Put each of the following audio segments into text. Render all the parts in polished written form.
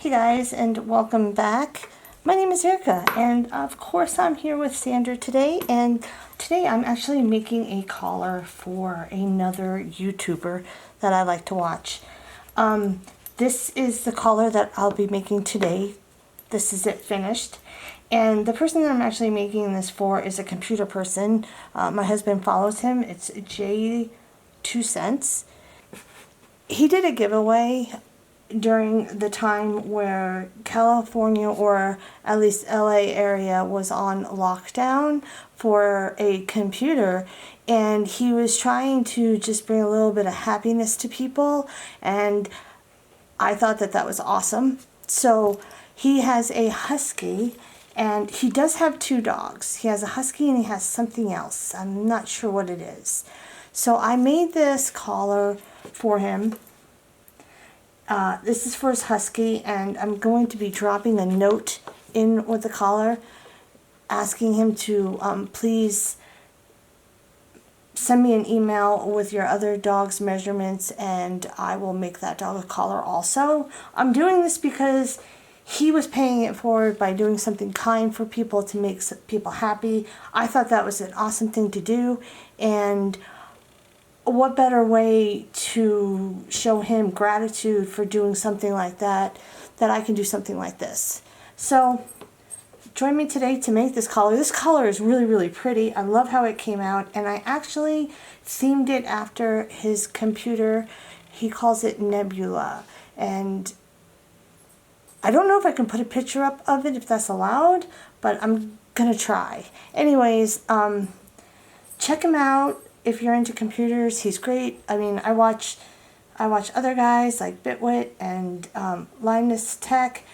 Hey guys, and welcome back. My name is Erica, and of course I'm here with Sandra today, and today I'm actually making a collar for another YouTuber that I like to watch. This is the collar that I'll be making today. This is it finished. And the person that I'm actually making this for is a computer person. My husband follows him. It's JayzTwoCents. He did a giveaway during the time where California, or at least LA area, was on lockdown for a computer, and he was trying to just bring a little bit of happiness to people, and I thought that that was awesome. So he has a husky, and he does have two dogs. He has a husky and he has something else. I'm not sure what it is. So I made this collar for him. This is for his husky, and I'm going to be dropping a note in with the collar asking him to please send me an email with your other dog's measurements, and I will make that dog a collar also. I'm doing this because he was paying it forward by doing something kind for people to make people happy. I thought that was an awesome thing to do, and what better way to show him gratitude for doing something like that I can do something like this. So join me today to make this collar. This collar is really, really pretty. I love how it came out, and I actually themed it after his computer. He calls it Nebula, and I don't know if I can put a picture up of it if that's allowed, but I'm gonna try. Anyways, check him out. If you're into computers, he's great. I mean, I watch other guys like Bitwit and Linus Tech.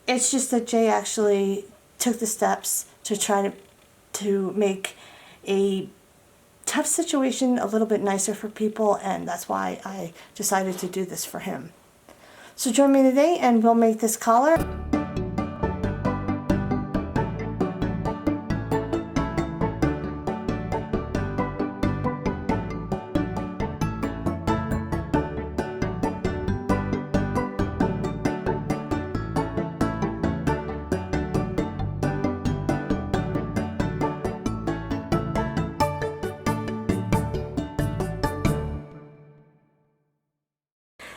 It's just that Jay actually took the steps to try to make a tough situation a little bit nicer for people, and that's why I decided to do this for him. So join me today and we'll make this collar.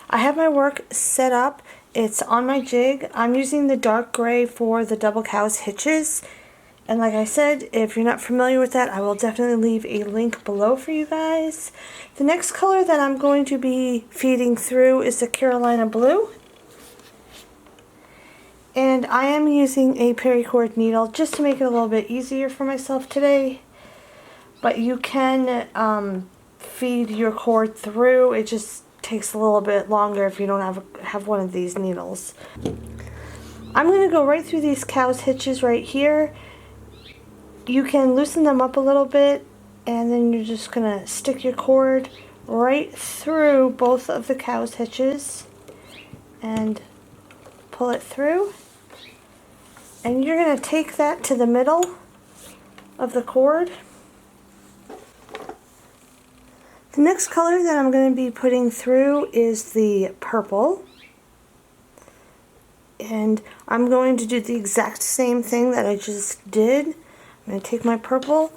I have my work set up. It's on my jig. I'm using the dark gray for the double cows hitches. And like I said, if you're not familiar with that, I will definitely leave a link below for you guys. The next color that I'm going to be feeding through is the Carolina Blue. And I am using a Paracord needle just to make it a little bit easier for myself today. But you can feed your cord through. It just takes a little bit longer if you don't have one of these needles. I'm going to go right through these cows hitches right here. You can loosen them up a little bit, and then you're just going to stick your cord right through both of the cows hitches and pull it through. And you're going to take that to the middle of the cord. The next color that I'm going to be putting through is the purple. And I'm going to do the exact same thing that I just did. I'm going to take my purple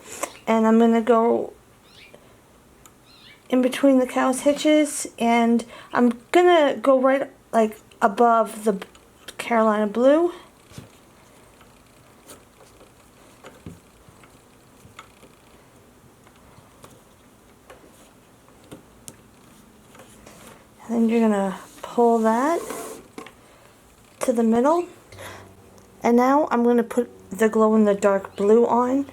and I'm going to go in between the cow's hitches, and I'm going to go right like above the Carolina Blue. And then you're going to pull that to the middle. And now I'm going to put the glow-in-the-dark blue on.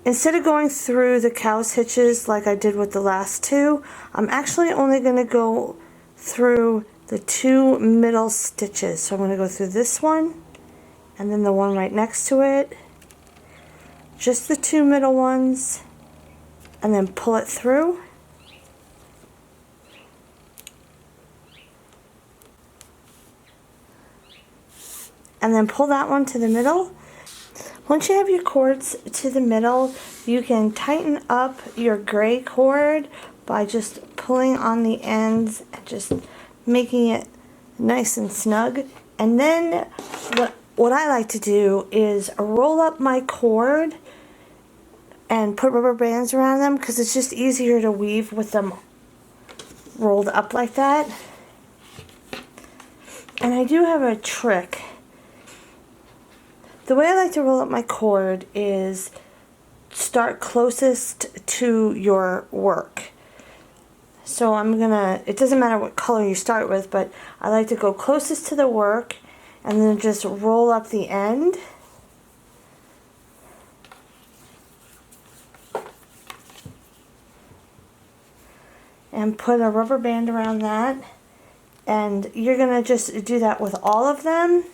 Instead of going through the cow's hitches like I did with the last two, I'm actually only going to go through the two middle stitches. So I'm going to go through this one and then the one right next to it. Just the two middle ones, and then pull it through. And then pull that one to the middle. Once you have your cords to the middle, you can tighten up your gray cord by just pulling on the ends and just making it nice and snug. And then what I like to do is roll up my cord and put rubber bands around them, because it's just easier to weave with them rolled up like that. And I do have a trick. The way I like to roll up my cord is start closest to your work. So it doesn't matter what color you start with, but I like to go closest to the work and then just roll up the end. And put a rubber band around that. And you're going to just do that with all of them.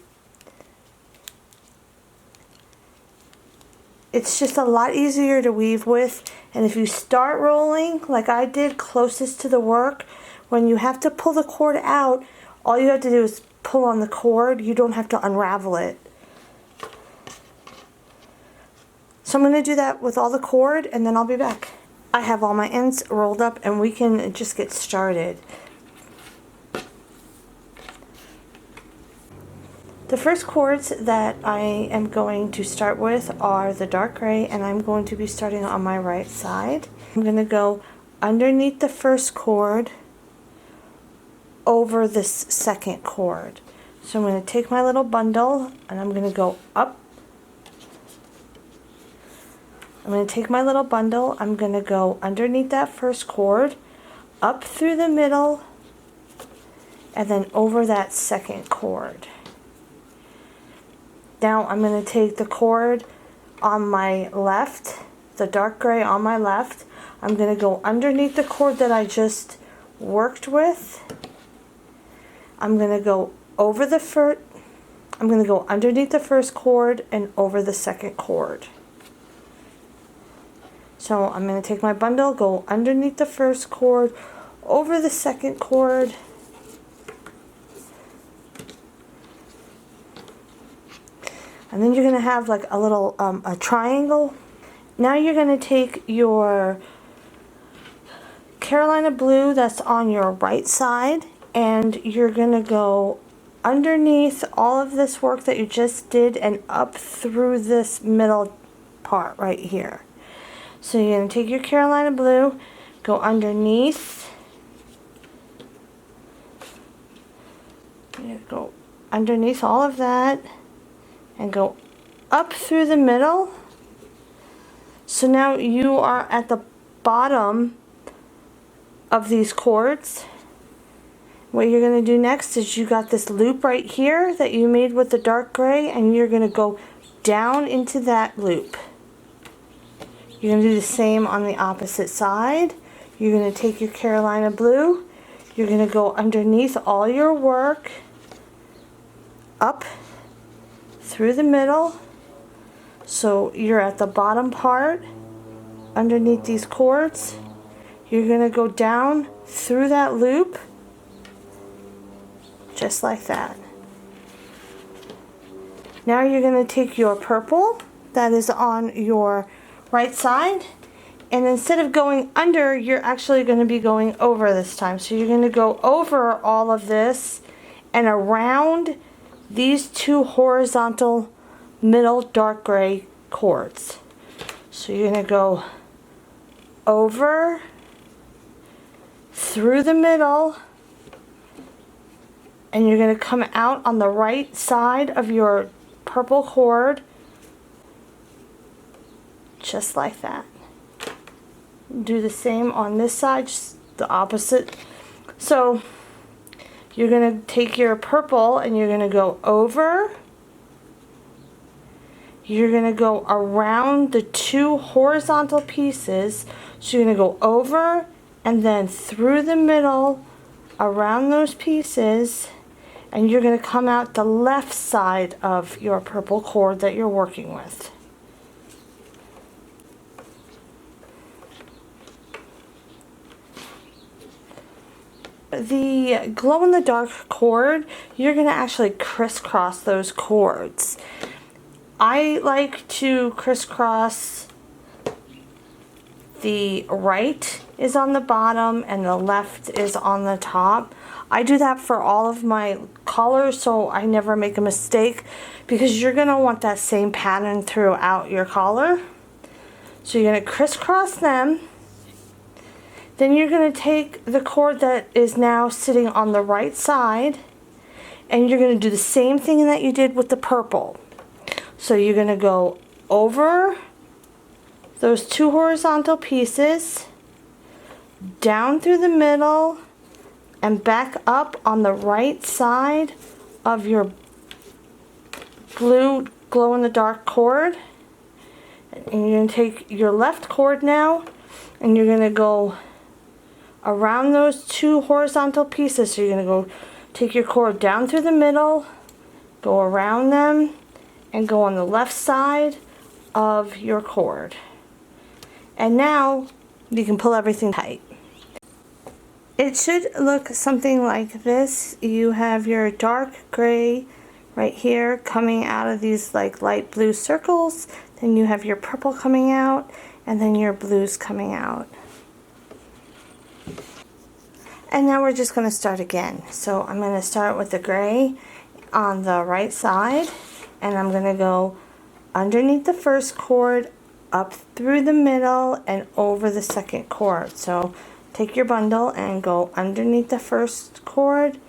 It's just a lot easier to weave with. And if you start rolling, like I did, closest to the work, when you have to pull the cord out, all you have to do is pull on the cord. You don't have to unravel it. So I'm going to do that with all the cord, and then I'll be back. I have all my ends rolled up, and we can just get started. The first cords that I am going to start with are the dark gray, and I'm going to be starting on my right side. I'm going to go underneath the first cord over this second cord. So I'm going to take my little bundle and I'm going to go up. I'm going to take my little bundle, I'm going to go underneath that first cord, up through the middle, and then over that second cord. Now I'm going to take the cord on my left, the dark gray on my left. I'm going to go underneath the cord that I just worked with. I'm going to go over the I'm going to go underneath the first cord and over the second cord. So I'm going to take my bundle, go underneath the first cord, over the second cord, and then you're going to have like a little a triangle. Now you're going to take your Carolina blue that's on your right side, and you're going to go underneath all of this work that you just did and up through this middle part right here. So you're going to take your Carolina blue, go underneath, go underneath all of that, and go up through the middle. So now you are at the bottom of these cords. What you're going to do next is you got this loop right here that you made with the dark gray, and you're going to go down into that loop. You're going to do the same on the opposite side. You're going to take your Carolina blue, you're going to go underneath all your work, up through the middle, so you're at the bottom part underneath these cords. You're going to go down through that loop just like that. Now you're going to take your purple that is on your right side, and instead of going under, you're actually going to be going over this time. So you're going to go over all of this and around these two horizontal middle dark gray cords. So you're going to go over, through the middle, and you're going to come out on the right side of your purple cord just like that. Do the same on this side, just the opposite. So you're going to take your purple and you're going to go over, you're going to go around the two horizontal pieces. So you're going to go over and then through the middle around those pieces, and you're going to come out the left side of your purple cord that you're working with. The glow-in-the-dark cord, you're going to actually crisscross those cords. I like to crisscross. The right is on the bottom and the left is on the top. I do that for all of my collars so I never make a mistake, because you're going to want that same pattern throughout your collar. So you're going to crisscross them. Then you're going to take the cord that is now sitting on the right side, and you're going to do the same thing that you did with the purple. So you're going to go over those two horizontal pieces, down through the middle, and back up on the right side of your blue glow-in-the-dark cord. And you're going to take your left cord now, and you're going to go around those two horizontal pieces. So you're going to go take your cord down through the middle, go around them, and go on the left side of your cord. And now you can pull everything tight. It should look something like this. You have your dark gray right here coming out of these like light blue circles. Then you have your purple coming out, and then your blues coming out. And now we're just going to start again. So I'm going to start with the gray on the right side, and I'm going to go underneath the first cord, up through the middle, and over the second cord. So take your bundle and go underneath the first cord,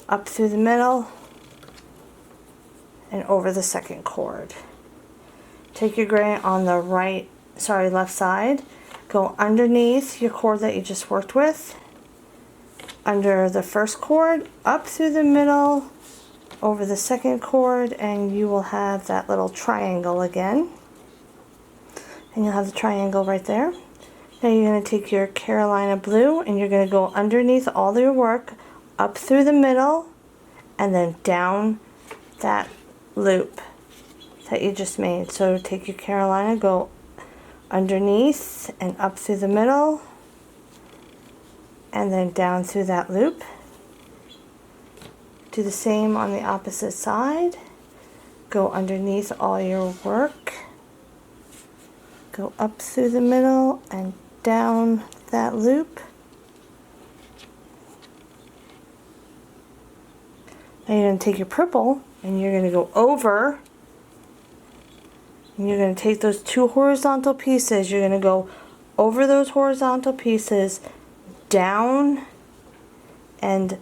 up through the middle, and over the second cord. Take your gray on the left side, go underneath your cord that you just worked with, under the first cord, up through the middle, over the second cord, and you will have that little triangle again. And you'll have the triangle right there. Now you're going to take your Carolina blue, and you're going to go underneath all your work, up through the middle, and then down that loop that you just made. So take your Carolina, go underneath and up through the middle, and then down through that loop. Do the same on the opposite side. Go underneath all your work, go up through the middle and down that loop. Now you're going to take your purple, and you're going to go over, and you're going to take those two horizontal pieces, you're going to go over those horizontal pieces, down and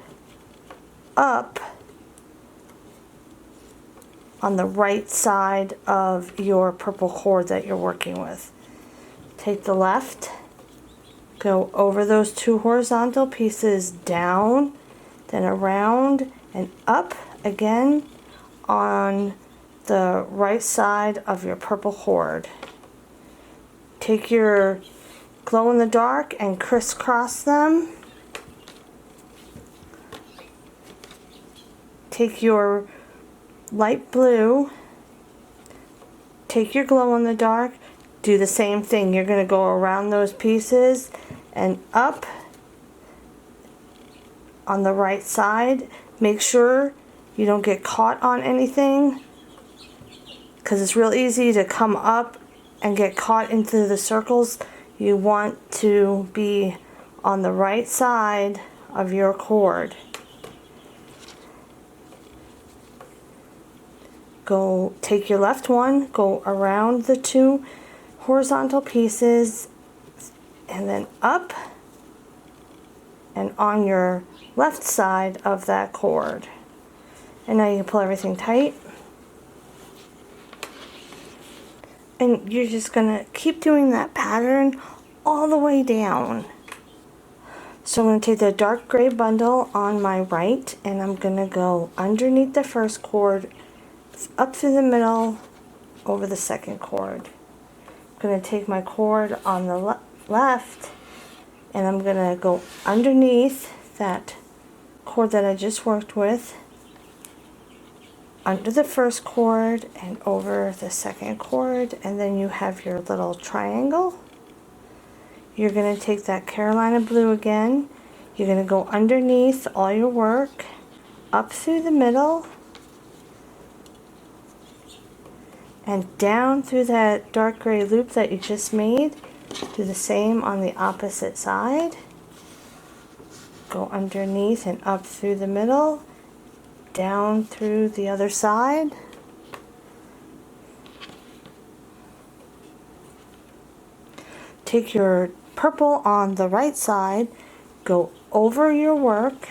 up on the right side of your purple cord that you're working with. Take the left, go over those two horizontal pieces, down, then around and up again on the right side of your purple cord. Take your glow in the dark and crisscross them. Take your light blue, take your glow in the dark, do the same thing. You're going to go around those pieces and up on the right side. Make sure you don't get caught on anything, because it's real easy to come up and get caught into the circles. You want to be on the right side of your cord. Go take your left one, go around the two horizontal pieces, and then up and on your left side of that cord. And now you can pull everything tight. And you're just going to keep doing that pattern all the way down. So I'm going to take the dark gray bundle on my right, and I'm going to go underneath the first cord, up through the middle, over the second cord. I'm going to take my cord on the left, and I'm going to go underneath that cord that I just worked with, under the first cord and over the second cord, and then you have your little triangle. You're going to take that Carolina blue again. You're going to go underneath all your work, up through the middle, and down through that dark gray loop that you just made. Do the same on the opposite side. go underneath and up through the middle, down through the other side. Take your purple on the right side, go over your work,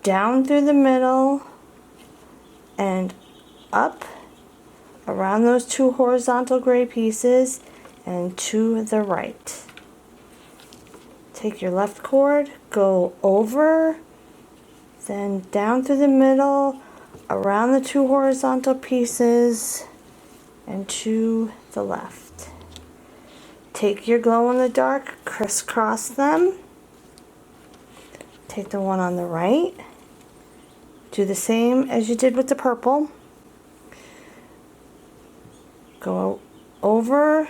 down through the middle, and up around those two horizontal gray pieces and to the right. Take your left cord, go over, then down through the middle, around the two horizontal pieces, and to the left. Take your glow in the dark, crisscross them. Take the one on the right. Do the same as you did with the purple. Go over,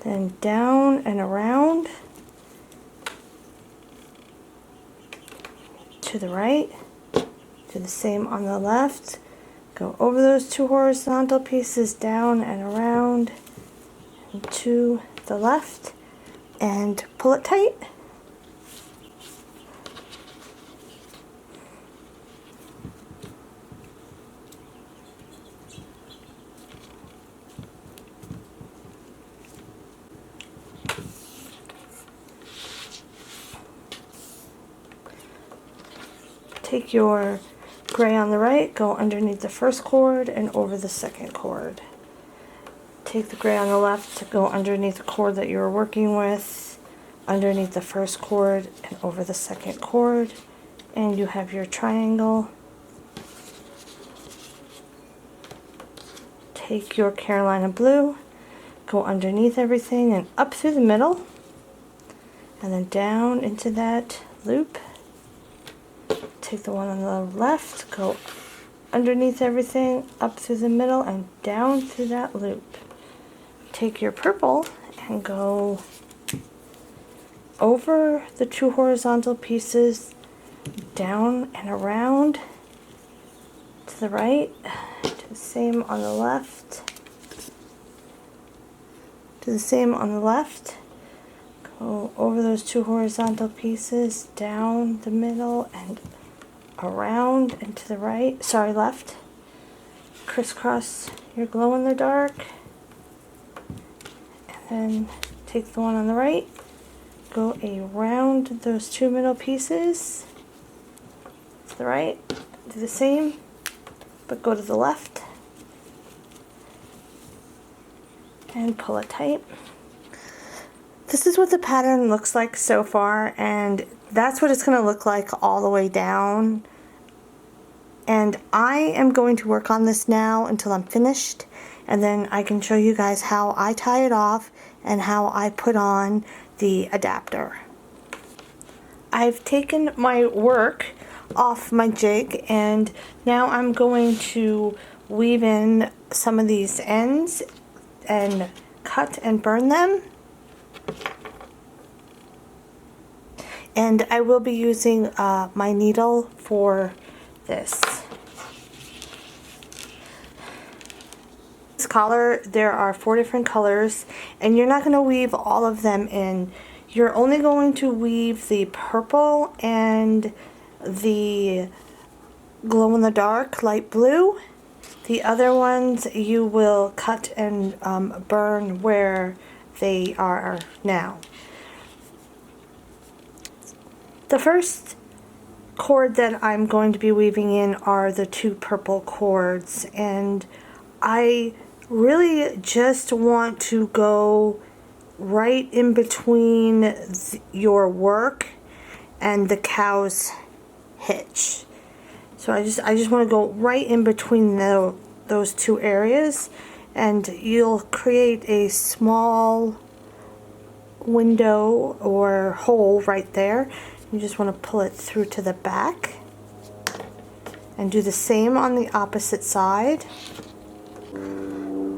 then down and around to the right. Do the same on the left. Go over those two horizontal pieces, down and around and to the left, and pull it tight. Take your gray on the right, go underneath the first cord and over the second cord. Take the gray on the left to go underneath the cord that you were working with, underneath the first cord and over the second cord, and you have your triangle. Take your Carolina blue, go underneath everything and up through the middle, and then down into that loop. Take the one on the left, go underneath everything, up through the middle, and down through that loop. Take your purple and go over the two horizontal pieces, down and around to the right. Do the same on the left. Do the same on the left. Go over those two horizontal pieces, down the middle and around and to the right, left. Crisscross your glow in the dark, and then take the one on the right, go around those two middle pieces to the right, do the same, but go to the left, and pull it tight. This is what the pattern looks like so far, and that's what it's going to look like all the way down. And I am going to work on this now until I'm finished, and then I can show you guys how I tie it off and how I put on the adapter. I've taken my work off my jig, and now I'm going to weave in some of these ends and cut and burn them. And I will be using my needle for this. This collar, there are 4 different colors, and you're not going to weave all of them in. You're only going to weave the purple and the glow in the dark light blue. The other ones you will cut and burn where they are now. The first cord that I'm going to be weaving in are the 2 purple cords, and I really just want to go right in between your work and the cow's hitch. So I just want to go right in between those 2 areas, and you'll create a small window or hole right there. You just want to pull it through to the back and do the same on the opposite side.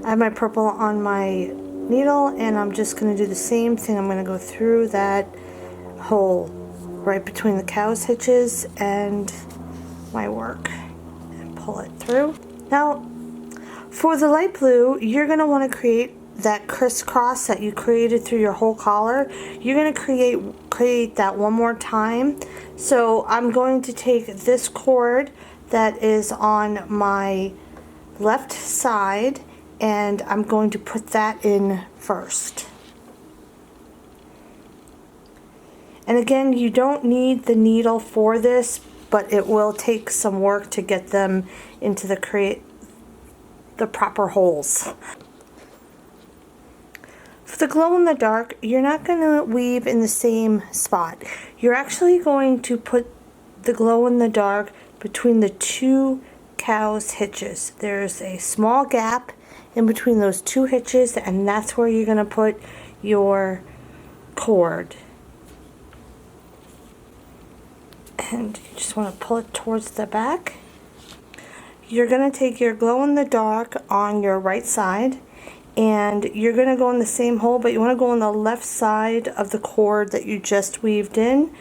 I have my purple on my needle, and I'm just going to do the same thing. I'm going to go through that hole right between the cow's hitches and my work and pull it through. Now for the light blue, you're going to want to create that crisscross that you created through your whole collar, you're going to create that one more time. So I'm going to take this cord that is on my left side, and I'm going to put that in first. And again, you don't need the needle for this, but it will take some work to get them into the proper holes. For the glow in the dark, you're not going to weave in the same spot. You're actually going to put the glow in the dark between the two cow's hitches. There's a small gap in between those two hitches, and that's where you're going to put your cord. And you just want to pull it towards the back. You're going to take your glow in the dark on your right side, and you're going to go in the same hole, but you want to go on the left side of the cord that you just weaved in,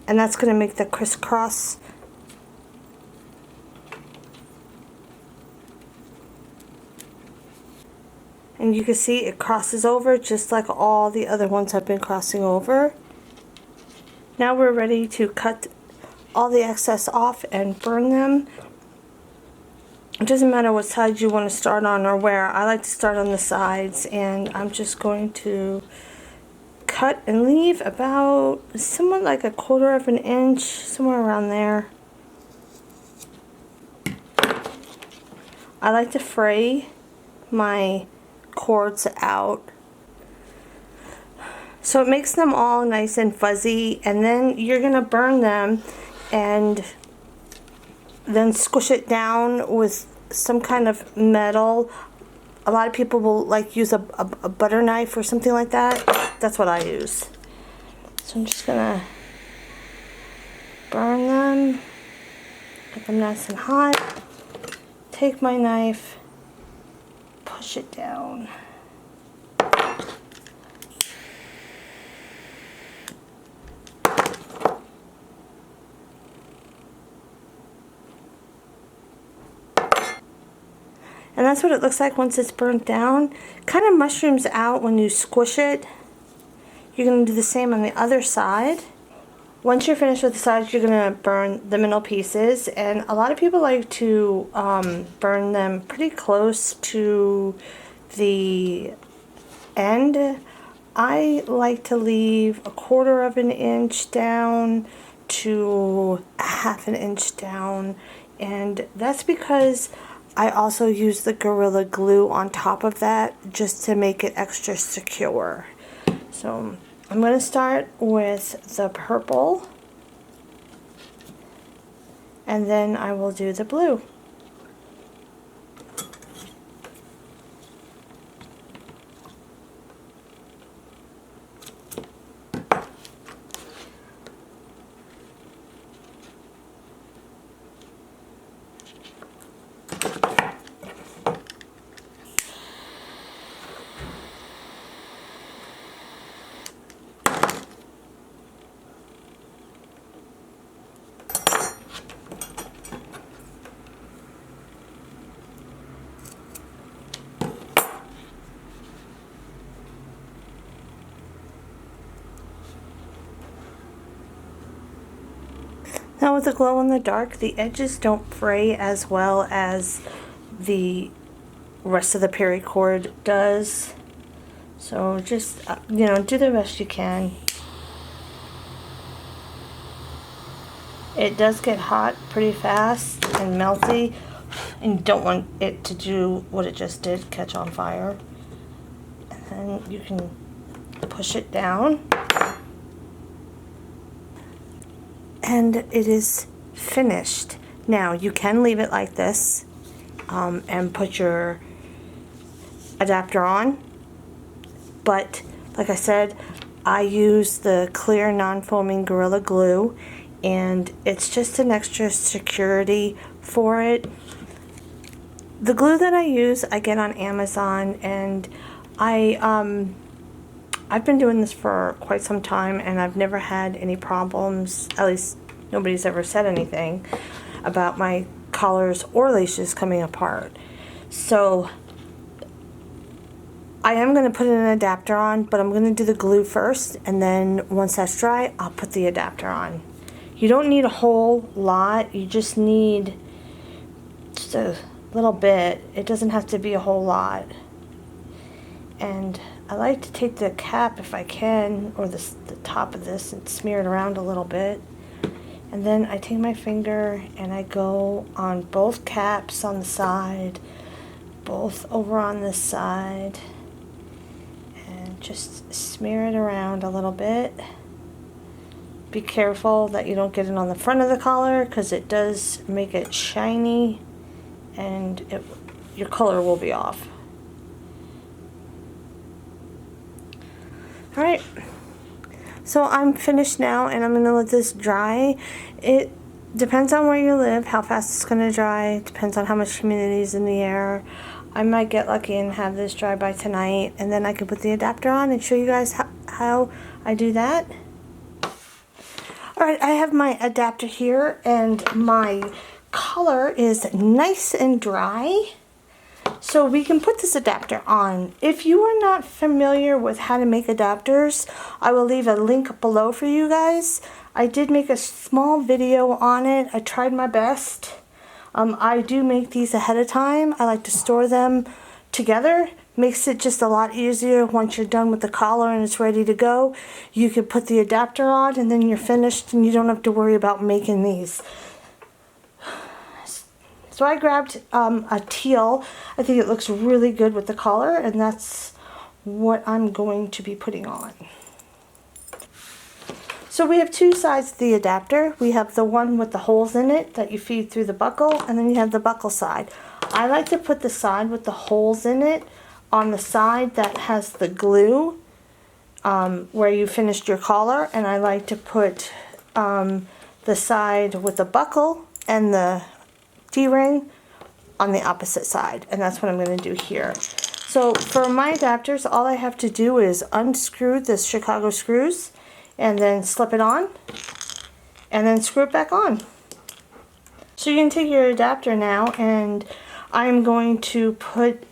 and that's going to make the crisscross. And you can see it crosses over just like all the other ones have been crossing over. Now we're ready to cut all the excess off and burn them. It doesn't matter what side you want to start on or where. I like to start on the sides, and I'm just going to cut and leave about somewhat like 1/4 of an inch, somewhere around there. I like to fray my cords out so it makes them all nice and fuzzy, and then you're going to burn them and then squish it down with some kind of metal. A lot of people will like use a butter knife or something like that. That's what I use. So I'm just gonna burn them, get them nice and hot. Take my knife, push it down. And that's what it looks like once it's burnt down. Kind of mushrooms out when you squish it. You're going to do the same on the other side. Once you're finished with the sides, you're going to burn the middle pieces. And a lot of people like to burn them pretty close to the end. I like to leave 1/4 of an inch down to 1/2 an inch down. And that's because I also use the Gorilla Glue on top of that just to make it extra secure. So I'm going to start with the purple, and then I will do the blue. Now with the glow in the dark, the edges don't fray as well as the rest of the paracord does. So just, you know, do the best you can. It does get hot pretty fast and melty, and you don't want it to do what it just did, catch on fire. And then you can push it down. And it is finished. Now you can leave it like this and put your adapter on, but like I said, I use the clear non-foaming Gorilla Glue, and it's just an extra security for it. The glue that I use I get on Amazon, and I've been doing this for quite some time, and I've never had any problems. At least nobody's ever said anything about my collars or laces coming apart. So I am going to put an adapter on, but I'm going to do the glue first, and then once that's dry, I'll put the adapter on. You don't need a whole lot, you just need just a little bit. It doesn't have to be a whole lot. And I like to take the cap if I can, or the top of this, and smear it around a little bit. And then I take my finger and I go on both caps on the side, both over on this side, and just smear it around a little bit. Be careful that you don't get it on the front of the collar, because it does make it shiny and your color will be off. Alright, so I'm finished now, and I'm going to let this dry. It depends on where you live, how fast it's going to dry. It depends on how much humidity is in the air. I might get lucky and have this dry by tonight, and then I can put the adapter on and show you guys how I do that. Alright, I have my adapter here, and my color is nice and dry. So we can put this adapter on. If you are not familiar with how to make adapters, I will leave a link below for you guys. I did make a small video on it. I tried my best. I do make these ahead of time. I like to store them together. Makes it just a lot easier once you're done with the collar and it's ready to go. You can put the adapter on and then you're finished and you don't have to worry about making these. So I grabbed a teal. I think it looks really good with the collar, and that's what I'm going to be putting on. So we have two sides of the adapter. We have the one with the holes in it that you feed through the buckle, and then you have the buckle side. I like to put the side with the holes in it on the side that has the glue where you finished your collar, and I like to put the side with the buckle and the D-ring on the opposite side, and that's what I'm going to do here. So for my adapters, all I have to do is unscrew the Chicago screws and then slip it on and then screw it back on. So you can take your adapter now, and I'm going to put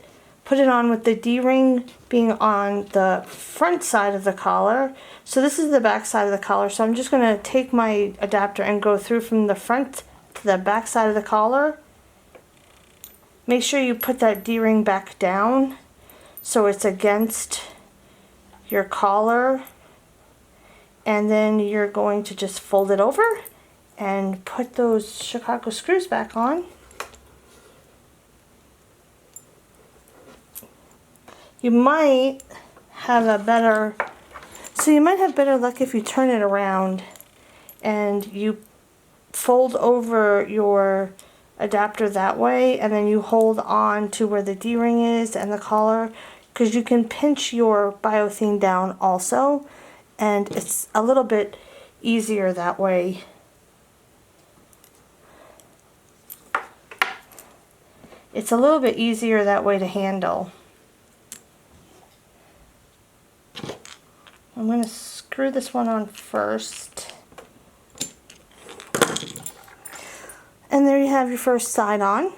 it on with the D-ring being on the front side of the collar. So this is the back side of the collar, so I'm just going to take my adapter and go through from the front to the back side of the collar. Make sure you put that D-ring back down so it's against your collar, and then you're going to just fold it over and put those Chicago screws back on. You might have better luck if you turn it around and you fold over your adapter that way, and then you hold on to where the D-ring is and the collar, because you can pinch your BioThane down also, and it's a little bit easier that way. It's a little bit easier that way to handle. I'm going to screw this one on first. And there you have your first side on.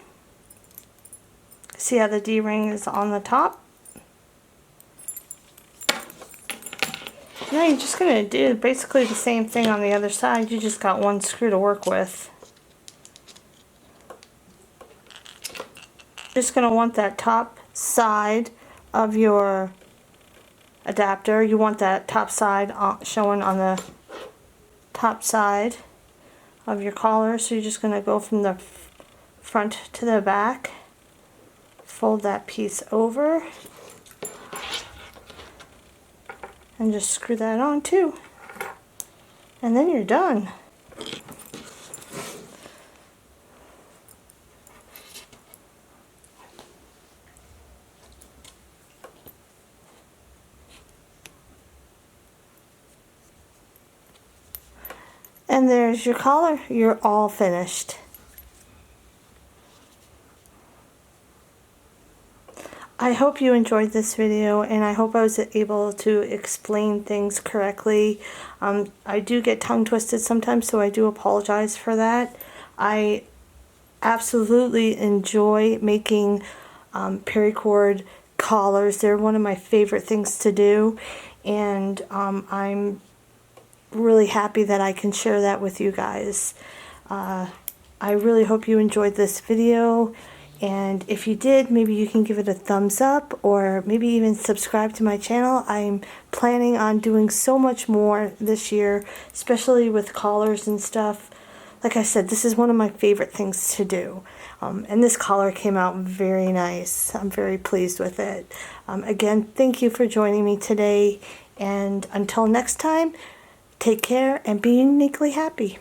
See how the D-ring is on the top? Now you're just going to do basically the same thing on the other side. You just got one screw to work with. Just going to want that top side of your adapter. You want that top side showing on the top side of your collar, so you're just going to go from the front to the back, fold that piece over, and just screw that on too, and then you're done. And there's your collar. You're all finished. I hope you enjoyed this video, and I hope I was able to explain things correctly. I do get tongue twisted sometimes, so I do apologize for that. I absolutely enjoy making paracord collars. They're one of my favorite things to do, and I'm really happy that I can share that with you guys. I really hope you enjoyed this video, and if you did, maybe you can give it a thumbs up or maybe even subscribe to my channel. I'm planning on doing so much more this year, especially with collars and stuff. Like I said, this is one of my favorite things to do. And this collar came out very nice. I'm very pleased with it. Again, thank you for joining me today, and until next time, take care and be uniquely happy.